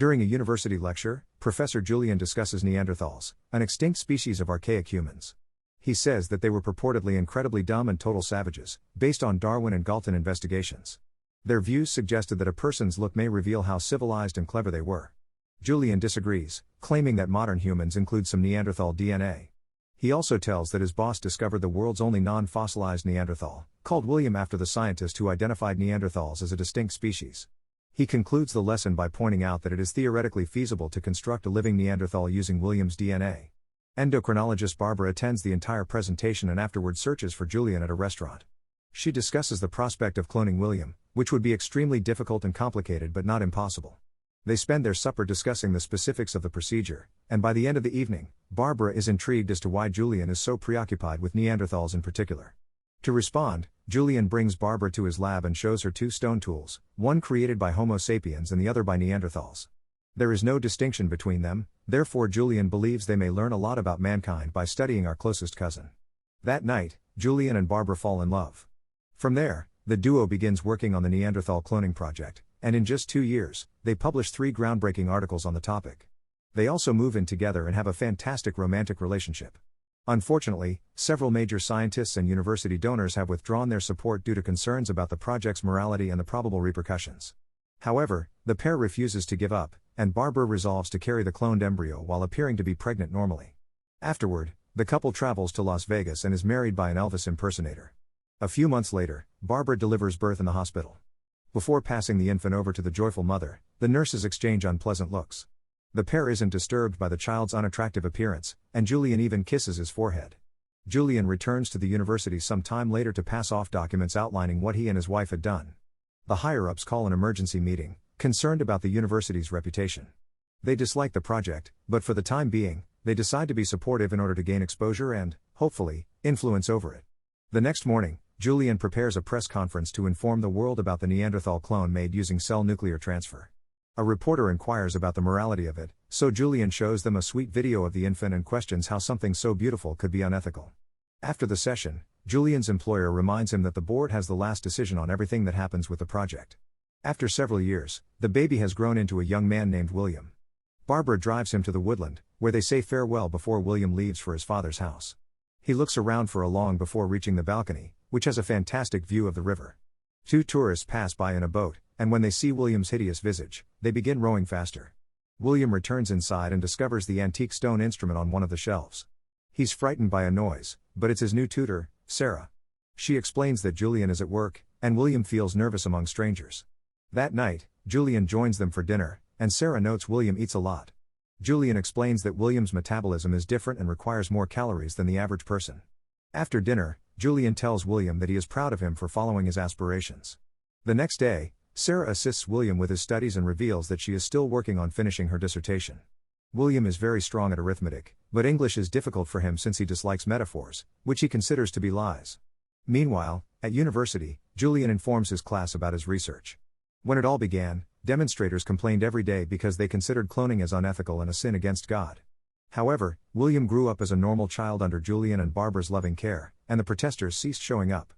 During a university lecture, Professor Julian discusses Neanderthals, an extinct species of archaic humans. He says that they were purportedly incredibly dumb and total savages, based on Darwin and Galton investigations. Their views suggested that a person's look may reveal how civilized and clever they were. Julian disagrees, claiming that modern humans include some Neanderthal DNA. He also tells that his boss discovered the world's only non-fossilized Neanderthal, called William after the scientist who identified Neanderthals as a distinct species. He concludes the lesson by pointing out that it is theoretically feasible to construct a living Neanderthal using William's DNA. Endocrinologist Barbara attends the entire presentation and afterward searches for Julian at a restaurant. She discusses the prospect of cloning William, which would be extremely difficult and complicated but not impossible. They spend their supper discussing the specifics of the procedure, and by the end of the evening, Barbara is intrigued as to why Julian is so preoccupied with Neanderthals in particular. To respond, Julian brings Barbara to his lab and shows her two stone tools, one created by Homo sapiens and the other by Neanderthals. There is no distinction between them, therefore Julian believes they may learn a lot about mankind by studying our closest cousin. That night, Julian and Barbara fall in love. From there, the duo begins working on the Neanderthal cloning project, and in just 2 years, they publish 3 groundbreaking articles on the topic. They also move in together and have a fantastic romantic relationship. Unfortunately, several major scientists and university donors have withdrawn their support due to concerns about the project's morality and the probable repercussions. However, the pair refuses to give up, and Barbara resolves to carry the cloned embryo while appearing to be pregnant normally. Afterward, the couple travels to Las Vegas and is married by an Elvis impersonator. A few months later, Barbara delivers birth in the hospital. Before passing the infant over to the joyful mother, the nurses exchange unpleasant looks. The pair isn't disturbed by the child's unattractive appearance, and Julian even kisses his forehead. Julian returns to the university some time later to pass off documents outlining what he and his wife had done. The higher-ups call an emergency meeting, concerned about the university's reputation. They dislike the project, but for the time being, they decide to be supportive in order to gain exposure and, hopefully, influence over it. The next morning, Julian prepares a press conference to inform the world about the Neanderthal clone made using cell nuclear transfer. A reporter inquires about the morality of it, so Julian shows them a sweet video of the infant and questions how something so beautiful could be unethical. After the session, Julian's employer reminds him that the board has the last decision on everything that happens with the project. After several years, the baby has grown into a young man named William. Barbara drives him to the woodland, where they say farewell before William leaves for his father's house. He looks around for a long before reaching the balcony, which has a fantastic view of the river. 2 tourists pass by in a boat, and when they see William's hideous visage, they begin rowing faster. William returns inside and discovers the antique stone instrument on one of the shelves. He's frightened by a noise, but it's his new tutor, Sarah. She explains that Julian is at work, and William feels nervous among strangers. That night, Julian joins them for dinner, and Sarah notes William eats a lot. Julian explains that William's metabolism is different and requires more calories than the average person. After dinner, Julian tells William that he is proud of him for following his aspirations. The next day, Sarah assists William with his studies and reveals that she is still working on finishing her dissertation. William is very strong at arithmetic, but English is difficult for him since he dislikes metaphors, which he considers to be lies. Meanwhile, at university, Julian informs his class about his research. When it all began, demonstrators complained every day because they considered cloning as unethical and a sin against God. However, William grew up as a normal child under Julian and Barbara's loving care, and the protesters ceased showing up.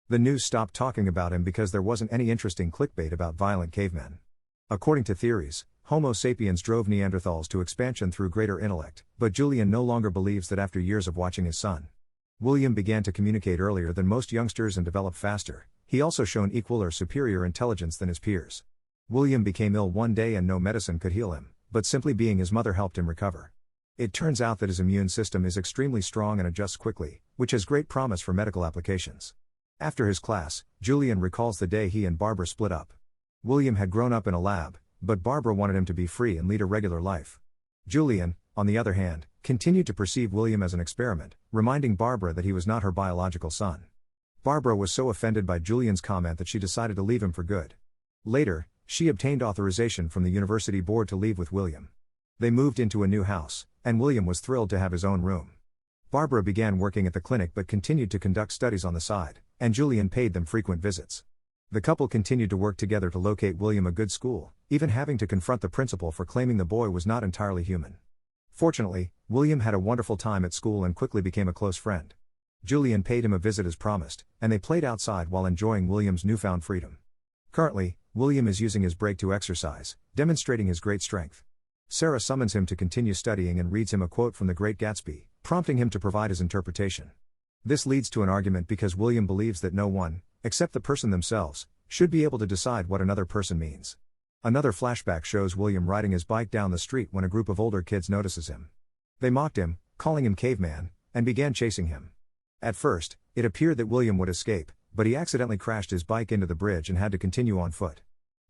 The news stopped talking about him because there wasn't any interesting clickbait about violent cavemen. According to theories, Homo sapiens drove Neanderthals to expansion through greater intellect, but Julian no longer believes that after years of watching his son. William began to communicate earlier than most youngsters and developed faster. He also shown equal or superior intelligence than his peers. William became ill one day and no medicine could heal him, but simply being his mother helped him recover. It turns out that his immune system is extremely strong and adjusts quickly, which has great promise for medical applications. After his class, Julian recalls the day he and Barbara split up. William had grown up in a lab, but Barbara wanted him to be free and lead a regular life. Julian, on the other hand, continued to perceive William as an experiment, reminding Barbara that he was not her biological son. Barbara was so offended by Julian's comment that she decided to leave him for good. Later, she obtained authorization from the university board to leave with William. They moved into a new house, and William was thrilled to have his own room. Barbara began working at the clinic but continued to conduct studies on the side, and Julian paid them frequent visits. The couple continued to work together to locate William a good school, even having to confront the principal for claiming the boy was not entirely human. Fortunately, William had a wonderful time at school and quickly became a close friend. Julian paid him a visit as promised, and they played outside while enjoying William's newfound freedom. Currently, William is using his break to exercise, demonstrating his great strength. Sarah summons him to continue studying and reads him a quote from The Great Gatsby, prompting him to provide his interpretation. This leads to an argument because William believes that no one, except the person themselves, should be able to decide what another person means. Another flashback shows William riding his bike down the street when a group of older kids notices him. They mocked him, calling him caveman, and began chasing him. At first, it appeared that William would escape, but he accidentally crashed his bike into the bridge and had to continue on foot.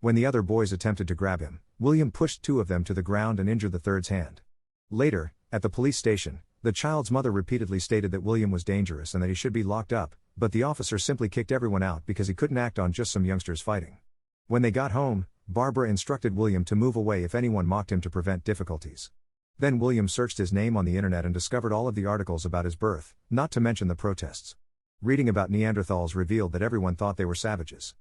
When the other boys attempted to grab him, William pushed two of them to the ground and injured the third's hand. Later, at the police station, the child's mother repeatedly stated that William was dangerous and that he should be locked up, but the officer simply kicked everyone out because he couldn't act on just some youngsters fighting. When they got home, Barbara instructed William to move away if anyone mocked him to prevent difficulties. Then William searched his name on the internet and discovered all of the articles about his birth, not to mention the protests. Reading about Neanderthals revealed that everyone thought they were savages.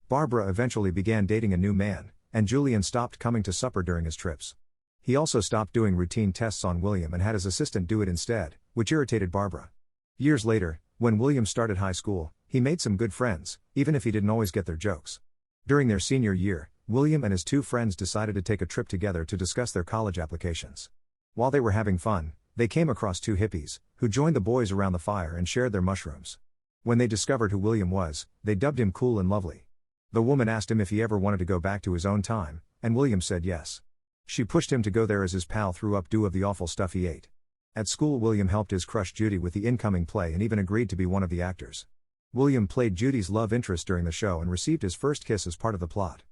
Barbara eventually began dating a new man, and Julian stopped coming to supper during his trips. He also stopped doing routine tests on William and had his assistant do it instead, which irritated Barbara. Years later, when William started high school, he made some good friends, even if he didn't always get their jokes. During their senior year, William and his two friends decided to take a trip together to discuss their college applications. While they were having fun, they came across two hippies, who joined the boys around the fire and shared their mushrooms. When they discovered who William was, they dubbed him Cool and Lovely. The woman asked him if he ever wanted to go back to his own time, and William said yes. She pushed him to go there as his pal threw up due of the awful stuff he ate. At school, William helped his crush Judy with the incoming play and even agreed to be one of the actors. William played Judy's love interest during the show and received his first kiss as part of the plot.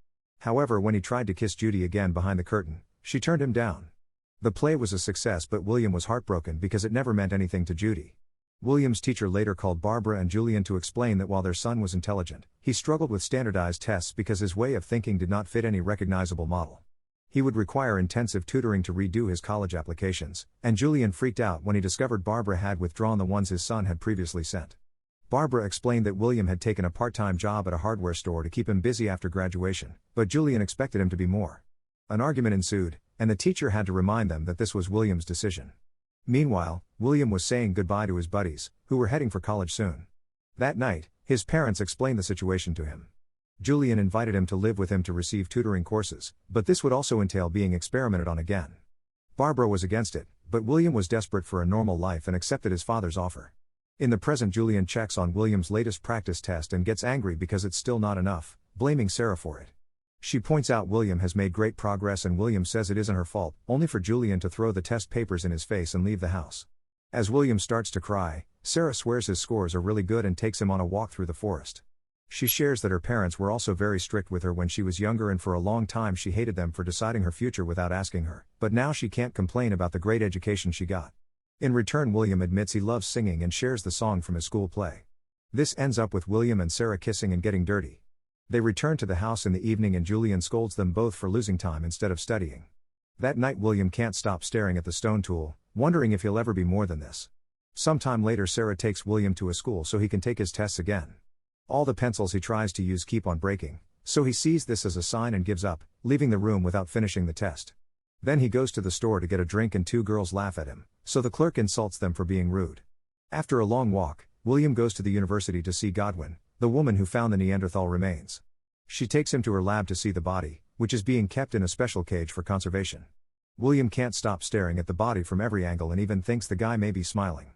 However, when he tried to kiss Judy again behind the curtain, she turned him down. The play was a success, but William was heartbroken because it never meant anything to Judy. William's teacher later called Barbara and Julian to explain that while their son was intelligent, he struggled with standardized tests because his way of thinking did not fit any recognizable model. He would require intensive tutoring to redo his college applications, and Julian freaked out when he discovered Barbara had withdrawn the ones his son had previously sent. Barbara explained that William had taken a part-time job at a hardware store to keep him busy after graduation, but Julian expected him to be more. An argument ensued, and the teacher had to remind them that this was William's decision. Meanwhile, William was saying goodbye to his buddies, who were heading for college soon. That night, his parents explained the situation to him. Julian invited him to live with him to receive tutoring courses, but this would also entail being experimented on again. Barbara was against it, but William was desperate for a normal life and accepted his father's offer. In the present, Julian checks on William's latest practice test and gets angry because it's still not enough, blaming Sarah for it. She points out William has made great progress and William says it isn't her fault, only for Julian to throw the test papers in his face and leave the house. As William starts to cry, Sarah swears his scores are really good and takes him on a walk through the forest. She shares that her parents were also very strict with her when she was younger and for a long time she hated them for deciding her future without asking her, but now she can't complain about the great education she got. In return, William admits he loves singing and shares the song from his school play. This ends up with William and Sarah kissing and getting dirty. They return to the house in the evening and Julian scolds them both for losing time instead of studying. That night, William can't stop staring at the stone tool, wondering if he'll ever be more than this. Sometime later, Sarah takes William to a school so he can take his tests again. All the pencils he tries to use keep on breaking, so he sees this as a sign and gives up, leaving the room without finishing the test. Then he goes to the store to get a drink and two girls laugh at him, so the clerk insults them for being rude. After a long walk, William goes to the university to see Godwin, the woman who found the Neanderthal remains. She takes him to her lab to see the body, which is being kept in a special cage for conservation. William can't stop staring at the body from every angle and even thinks the guy may be smiling.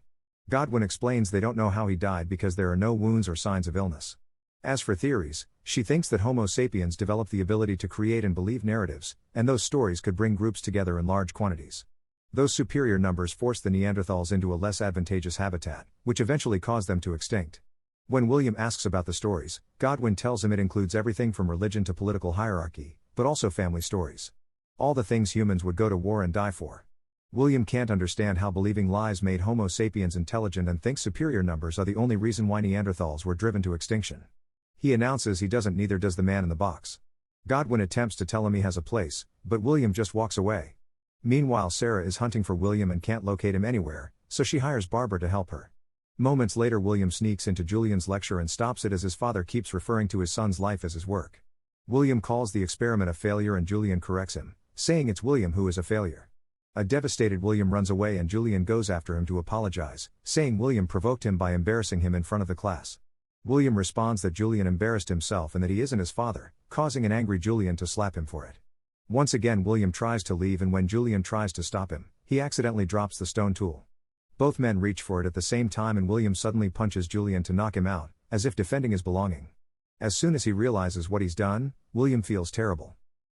Godwin explains they don't know how he died because there are no wounds or signs of illness. As for theories, she thinks that Homo sapiens developed the ability to create and believe narratives, and those stories could bring groups together in large quantities. Those superior numbers forced the Neanderthals into a less advantageous habitat, which eventually caused them to extinct. When William asks about the stories, Godwin tells him it includes everything from religion to political hierarchy, but also family stories. All the things humans would go to war and die for. William can't understand how believing lies made Homo sapiens intelligent and thinks superior numbers are the only reason why Neanderthals were driven to extinction. He announces he doesn't, neither does the man in the box. Godwin attempts to tell him he has a place, but William just walks away. Meanwhile, Sarah is hunting for William and can't locate him anywhere, so she hires Barbara to help her. Moments later, William sneaks into Julian's lecture and stops it as his father keeps referring to his son's life as his work. William calls the experiment a failure and Julian corrects him, saying it's William who is a failure. A devastated William runs away and Julian goes after him to apologize, saying William provoked him by embarrassing him in front of the class. William responds that Julian embarrassed himself and that he isn't his father, causing an angry Julian to slap him for it. Once again, William tries to leave, and when Julian tries to stop him, he accidentally drops the stone tool. Both men reach for it at the same time, and William suddenly punches Julian to knock him out, as if defending his belonging. As soon as he realizes what he's done, William feels terrible.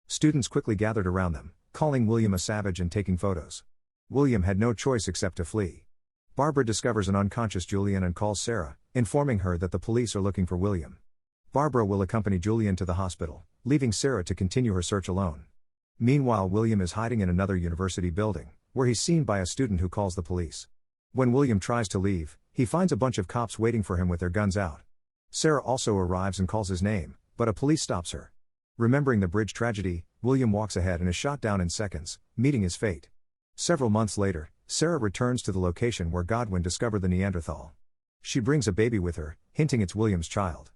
Students quickly gathered around them, calling William a savage and taking photos. William had no choice except to flee. Barbara discovers an unconscious Julian and calls Sarah, informing her that the police are looking for William. Barbara will accompany Julian to the hospital, leaving Sarah to continue her search alone. Meanwhile, William is hiding in another university building, where he's seen by a student who calls the police. When William tries to leave, he finds a bunch of cops waiting for him with their guns out. Sarah also arrives and calls his name, but a police stops her. Remembering the bridge tragedy, William walks ahead and is shot down in seconds, meeting his fate. Several months later, Sarah returns to the location where Godwin discovered the Neanderthal. She brings a baby with her, hinting it's William's child.